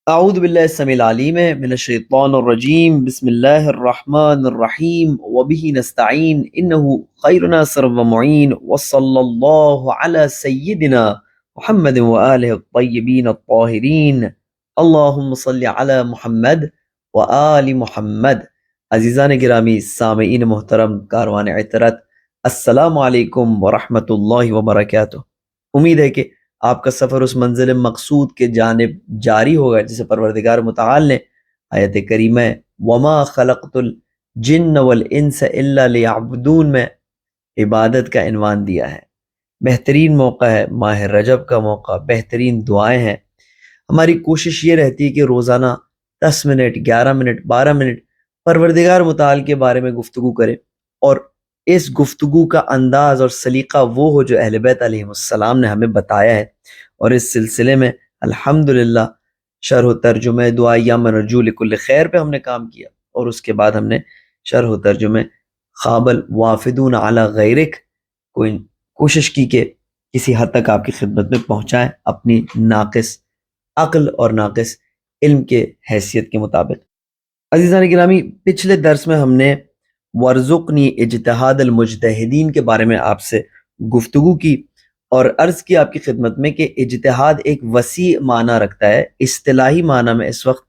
اعوذ باللہ السمیع العلیم من الشیطان الرجیم بسم اللہ الرحمن الرحیم وبہ نستعین انہ خیر ناصر و معین وصلی اللہ علی سیدنا محمد وآلہ الطیبین الطاہرین اللہم صلی علی محمد وآل محمد۔ عزیزان گرامی، سامعین محترم، کاروان عطرت، السلام علیکم ورحمۃ اللہ وبرکاتہ۔ امید ہے کہ آپ کا سفر اس منزل مقصود کے جانب جاری ہوگا جسے پروردگار متعال نے آیت کریمہ وما خلقت الجن والانس الا لیعبدون میں عبادت کا عنوان دیا ہے۔ بہترین موقع ہے، ماہ رجب کا موقع، بہترین دعائیں ہیں۔ ہماری کوشش یہ رہتی ہے کہ روزانہ 10 منٹ، 11 منٹ، 12 منٹ پروردگار متعال کے بارے میں گفتگو کریں، اور اس گفتگو کا انداز اور سلیقہ وہ ہو جو اہل بیت علیہ السلام نے ہمیں بتایا ہے۔ اور اس سلسلے میں الحمدللہ شرح و ترجمہ دعا یا منرجو لکل خیر پہ ہم نے کام کیا، اور اس کے بعد ہم نے شرح و ترجمہ خواب الوافدون علی غیرک کو کوشش کی کہ کسی حد تک آپ کی خدمت میں پہنچائیں اپنی ناقص عقل اور ناقص علم کے حیثیت کے مطابق۔ عزیزان گرامی، پچھلے درس میں ہم نے ورزقنی اجتہاد المجتہدین کے بارے میں آپ سے گفتگو کی، اور عرض کی آپ کی خدمت میں کہ اجتہاد ایک وسیع معنی رکھتا ہے۔ اصطلاحی معنی میں اس وقت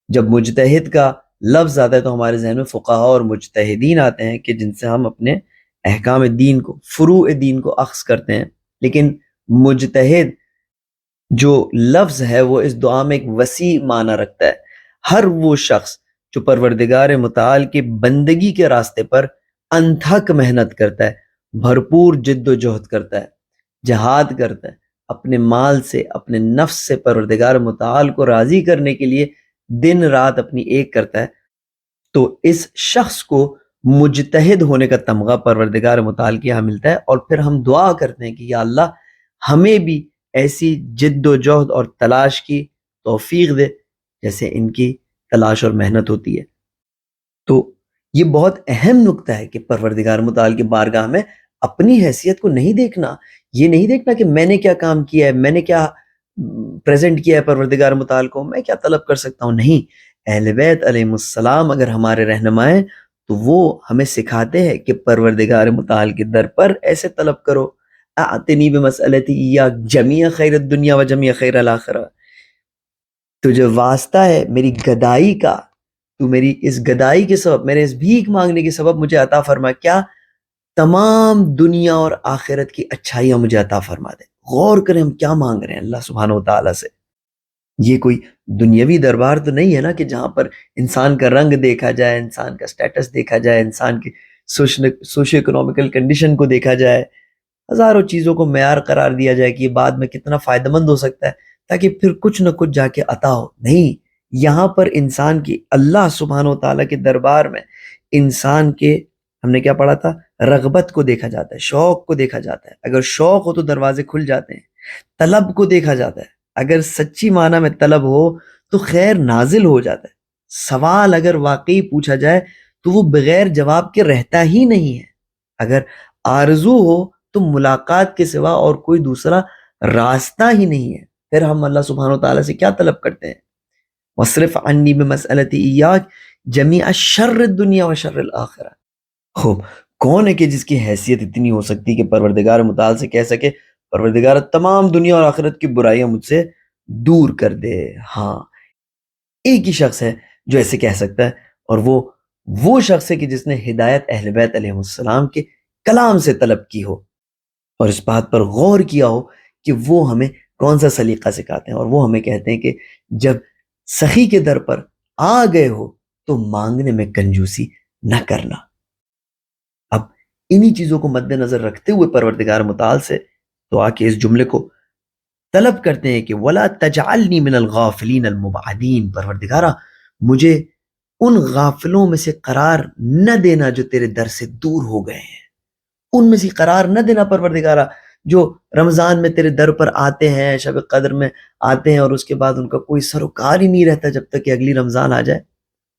جب مجتہد کا لفظ آتا ہے تو ہمارے ذہن میں فقہا اور مجتہدین آتے ہیں کہ جن سے ہم اپنے احکام دین کو، فروع دین کو اخذ کرتے ہیں، لیکن مجتہد جو لفظ ہے وہ اس دعا میں ایک وسیع معنی رکھتا ہے۔ ہر وہ شخص جو پروردگار متعال کی بندگی کے راستے پر انتھک محنت کرتا ہے، بھرپور جد و جہد کرتا ہے، جہاد کرتا ہے، اپنے مال سے، اپنے نفس سے پروردگار متعال کو راضی کرنے کے لیے دن رات اپنی ایک کرتا ہے، تو اس شخص کو مجتہد ہونے کا تمغہ پروردگار متعال کے یہاں ملتا ہے۔ اور پھر ہم دعا کرتے ہیں کہ یا اللہ ہمیں بھی ایسی جد و جہد اور تلاش کی توفیق دے جیسے ان کی تلاش اور محنت ہوتی ہے۔ تو یہ بہت اہم نکتہ ہے کہ پروردگار متعال کی بارگاہ میں اپنی حیثیت کو نہیں دیکھنا، یہ نہیں دیکھنا کہ میں نے کیا کام کیا ہے، میں نے کیا پریزنٹ کیا ہے پروردگار متعال کو، میں کیا طلب کر سکتا ہوں۔ نہیں، اہل بیت علیہ السلام اگر ہمارے رہنما ہیں تو وہ ہمیں سکھاتے ہیں کہ پروردگار متعال کے در پر ایسے طلب کرو، اعتنی بمسئلتی یا جمیع خیر الدنیا و جمیع خیر الاخرہ، تجھے واسطہ ہے میری گدائی کا، تو میری اس گدائی کے سبب، میرے اس بھیک مانگنے کے سبب مجھے عطا فرما کیا، تمام دنیا اور آخرت کی اچھائیاں مجھے عطا فرما دے۔ غور کریں ہم کیا مانگ رہے ہیں اللہ سبحانہ و تعالیٰ سے۔ یہ کوئی دنیاوی دربار تو نہیں ہے نا کہ جہاں پر انسان کا رنگ دیکھا جائے، انسان کا سٹیٹس دیکھا جائے، انسان کی سوشو اکنومیکل کنڈیشن کو دیکھا جائے، ہزاروں چیزوں کو معیار قرار دیا جائے کہ یہ بعد میں کتنا فائدہ مند ہو سکتا ہے تاکہ پھر کچھ نہ کچھ جا کے عطا ہو۔ نہیں، یہاں پر انسان کی اللہ سبحانہ و تعالیٰ کے دربار میں انسان کے، ہم نے کیا پڑھا تھا، رغبت کو دیکھا جاتا ہے، شوق کو دیکھا جاتا ہے۔ اگر شوق ہو تو دروازے کھل جاتے ہیں۔ طلب کو دیکھا جاتا ہے، اگر سچی معنی میں طلب ہو تو خیر نازل ہو جاتا ہے۔ سوال اگر واقعی پوچھا جائے تو وہ بغیر جواب کے رہتا ہی نہیں ہے۔ اگر آرزو ہو تو ملاقات کے سوا اور کوئی دوسرا راستہ ہی نہیں ہے۔ پھر ہم اللہ سبحانہ و تعالیٰ سے کیا طلب کرتے ہیں؟ وَاصْرِفْ عَنِّي بِمَسْأَلَتِي إِيَّاكَ جَمِيعَ شَرِّ الدُّنْيَا وَشَرِّ الْآخِرَةِ۔ خوب، کون ہے کہ جس کی حیثیت اتنی ہو سکتی کہ پروردگار متعال سے کہہ سکے پروردگار تمام دنیا اور آخرت کی برائیاں مجھ سے دور کر دے؟ ہاں، ایک ہی شخص ہے جو ایسے کہہ سکتا ہے، اور وہ شخص ہے کہ جس نے ہدایت اہل بیت علیہ السلام کے کلام سے طلب کی ہو، اور اس بات پر غور کیا ہو کہ وہ ہمیں کون سا سلیقہ سکھاتے ہیں۔ اور وہ ہمیں کہتے ہیں کہ جب سخی کے در پر آ گئے ہو تو مانگنے میں کنجوسی نہ کرنا۔ اب انہی چیزوں کو مد نظر رکھتے ہوئے پروردگار متعال سے تو آ کے اس جملے کو طلب کرتے ہیں کہ وَلَا تَجْعَلْنِي مِنَ الْغَافِلِينَ الْمُبْعَدِينَ، پروردگارہ مجھے ان غافلوں میں سے قرار نہ دینا جو تیرے در سے دور ہو گئے ہیں۔ ان میں سے قرار نہ دینا پروردگارہ جو رمضان میں تیرے در پر آتے ہیں، شب قدر میں آتے ہیں، اور اس کے بعد ان کا کوئی سروکار ہی نہیں رہتا جب تک کہ اگلی رمضان آ جائے۔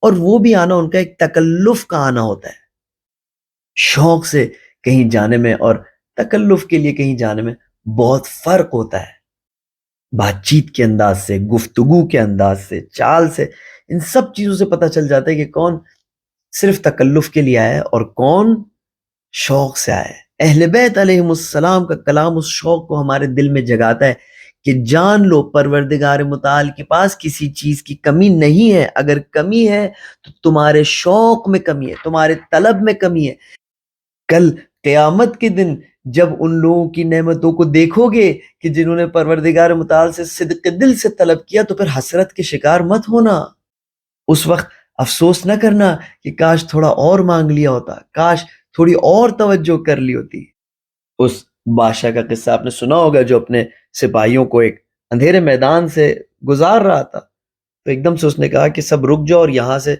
اور وہ بھی آنا ان کا ایک تکلف کا آنا ہوتا ہے، شوق سے کہیں جانے میں اور تکلف کے لیے کہیں جانے میں بہت فرق ہوتا ہے۔ بات چیت کے انداز سے، گفتگو کے انداز سے، چال سے، ان سب چیزوں سے پتہ چل جاتا ہے کہ کون صرف تکلف کے لیے آیا ہے اور کون شوق سے آیا ہے۔ اہل بیت علیہ السلام کا کلام اس شوق کو ہمارے دل میں جگاتا ہے کہ جان لو پروردگار متعال کے پاس کسی چیز کی کمی نہیں ہے، اگر کمی ہے تو تمہارے شوق میں کمی ہے، تمہارے طلب میں کمی ہے۔ کل قیامت کے دن جب ان لوگوں کی نعمتوں کو دیکھو گے کہ جنہوں نے پروردگار متعال سے صدق دل سے طلب کیا، تو پھر حسرت کے شکار مت ہونا، اس وقت افسوس نہ کرنا کہ کاش تھوڑا اور مانگ لیا ہوتا، کاش تھوڑی اور توجہ کر لی ہوتی۔ اس بادشاہ کا قصہ آپ نے سنا ہوگا جو اپنے سپاہیوں کو ایک اندھیرے میدان سے گزار رہا تھا، تو ایک دم سے اس نے کہا کہ سب رک جاؤ اور یہاں سے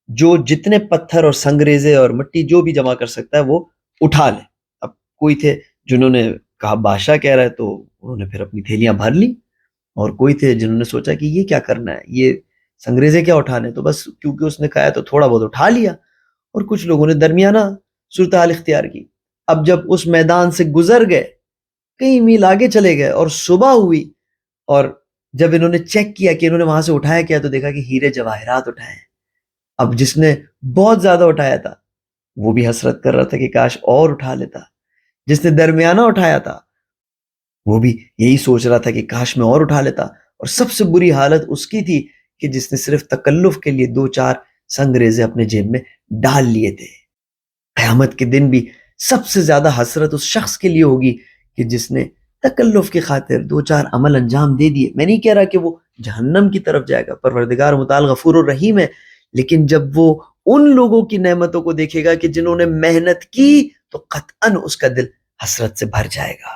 جو جتنے پتھر اور سنگریزے اور مٹی جو بھی جمع کر سکتا ہے وہ اٹھا لے۔ اب کوئی تھے جنہوں نے کہا بادشاہ کہہ رہا ہے، تو انہوں نے پھر اپنی تھیلیاں بھر لی، اور کوئی تھے جنہوں نے سوچا کہ یہ کیا کرنا ہے، یہ سنگریزے کیا اٹھانے، تو بس کیونکہ اس نے کہا تو تھوڑا بہت اٹھا لیا، اور کچھ لوگوں نے درمیانہ صورتحال اختیار کی۔ اب جب اس میدان سے گزر گئے، کئی میل آگے چلے گئے اور صبح ہوئی، اور جب انہوں نے چیک کیا کہ انہوں نے وہاں سے اٹھایا کیا، تو دیکھا کہ ہیرے جواہرات اٹھائے ہیں۔ اب جس نے بہت زیادہ اٹھایا تھا وہ بھی حسرت کر رہا تھا کہ کاش اور اٹھا لیتا، جس نے درمیانہ اٹھایا تھا وہ بھی یہی سوچ رہا تھا کہ کاش میں اور اٹھا لیتا، اور سب سے بری حالت اس کی تھی کہ جس نے صرف تکلف کے لیے 2-4 سنگریزے اپنے جیب میں ڈال لیے تھے۔ قیامت کے دن بھی سب سے زیادہ حسرت اس شخص کے لیے ہوگی کہ جس نے تکلف کی خاطر 2-4 عمل انجام دے دیے۔ میں نہیں کہہ رہا کہ وہ جہنم کی طرف جائے گا، پروردگار متعال غفور الرحیم ہے، لیکن جب وہ ان لوگوں کی نعمتوں کو دیکھے گا کہ جنہوں نے محنت کی، تو قطعاً اس کا دل حسرت سے بھر جائے گا۔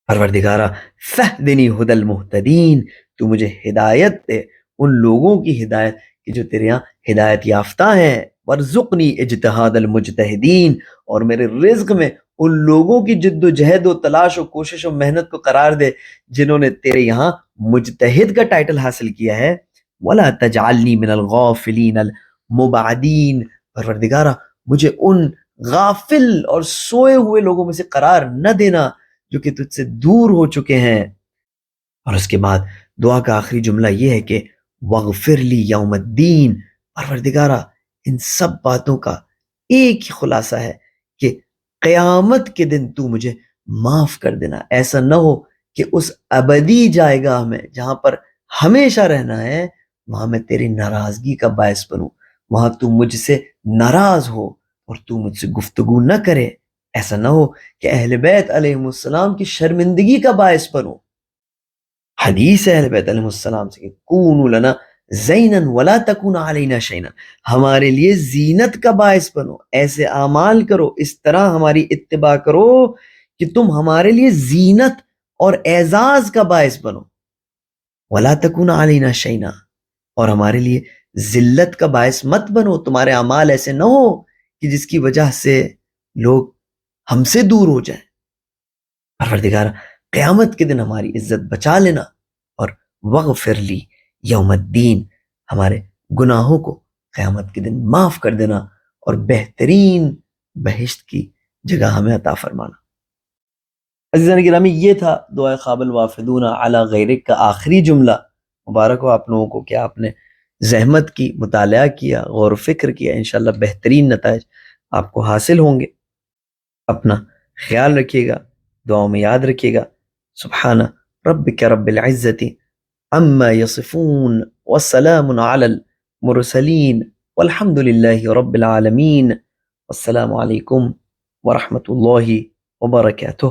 پروردگارہ فہدنی ھدی المہتدین، تو مجھے ہدایت دے ان لوگوں کی ہدایت کہ جو تیرے یہاں ہدایت یافتہ ہیں، ورزقنی اجتہاد المجتہدین، اور میرے رزق میں ان لوگوں کی جد و جہد و تلاش و کوشش و محنت کو قرار دے جنہوں نے تیرے یہاں مجتہد کا ٹائٹل حاصل کیا ہے۔ ولا تجعلنی من الغافلین المبعدین، پروردگارہ مجھے ان غافل اور سوئے ہوئے لوگوں میں سے قرار نہ دینا جو کہ تجھ سے دور ہو چکے ہیں۔ اور اس کے بعد دعا کا آخری جملہ یہ ہے کہ وغفر لی یوم الدین، پروردگارہ ان سب باتوں کا ایک ہی خلاصہ ہے کہ قیامت کے دن تو مجھے معاف کر دینا۔ ایسا نہ ہو کہ اس ابدی جائے گاہ میں جہاں پر ہمیشہ رہنا ہے، وہاں میں تیری ناراضگی کا باعث بنوں، وہاں تو مجھ سے ناراض ہو اور تو مجھ سے گفتگو نہ کرے۔ ایسا نہ ہو کہ اہل بیت علیہ السلام کی شرمندگی کا باعث بنو۔ حدیث ہے اہل بیت علیہ السلام سے کہ کونوا لنا زینا ولا تکون علینا شینا، ہمارے لیے زینت کا باعث بنو، ایسے اعمال کرو، اس طرح ہماری اتباع کرو کہ تم ہمارے لیے زینت اور اعزاز کا باعث بنو۔ ولا تکون علینا شینا، اور ہمارے لیے ذلت کا باعث مت بنو، تمہارے اعمال ایسے نہ ہو کہ جس کی وجہ سے لوگ ہم سے دور ہو جائیں۔ پروردگار قیامت کے دن ہماری عزت بچا لینا، اور وغفر لی یوم الدین، ہمارے گناہوں کو قیامت کے دن معاف کر دینا، اور بہترین بہشت کی جگہ ہمیں عطا فرمانا۔ عزیزان گرامی، یہ تھا دعائے خواب الوافدون علی غیرک کا آخری جملہ۔ مبارک ہو آپ لوگوں کو کہ آپ نے زحمت کی، مطالعہ کیا، غور و فکر کیا، انشاءاللہ بہترین نتائج آپ کو حاصل ہوں گے۔ اپنا خیال رکھیے گا، دعاؤں میں یاد رکھیے گا۔ سبحان ربک رب العزت عما یصفون والسلام علی المرسلین والحمد للہ رب العالمین۔ والسلام علیکم ورحمۃ اللہ وبرکاتہ۔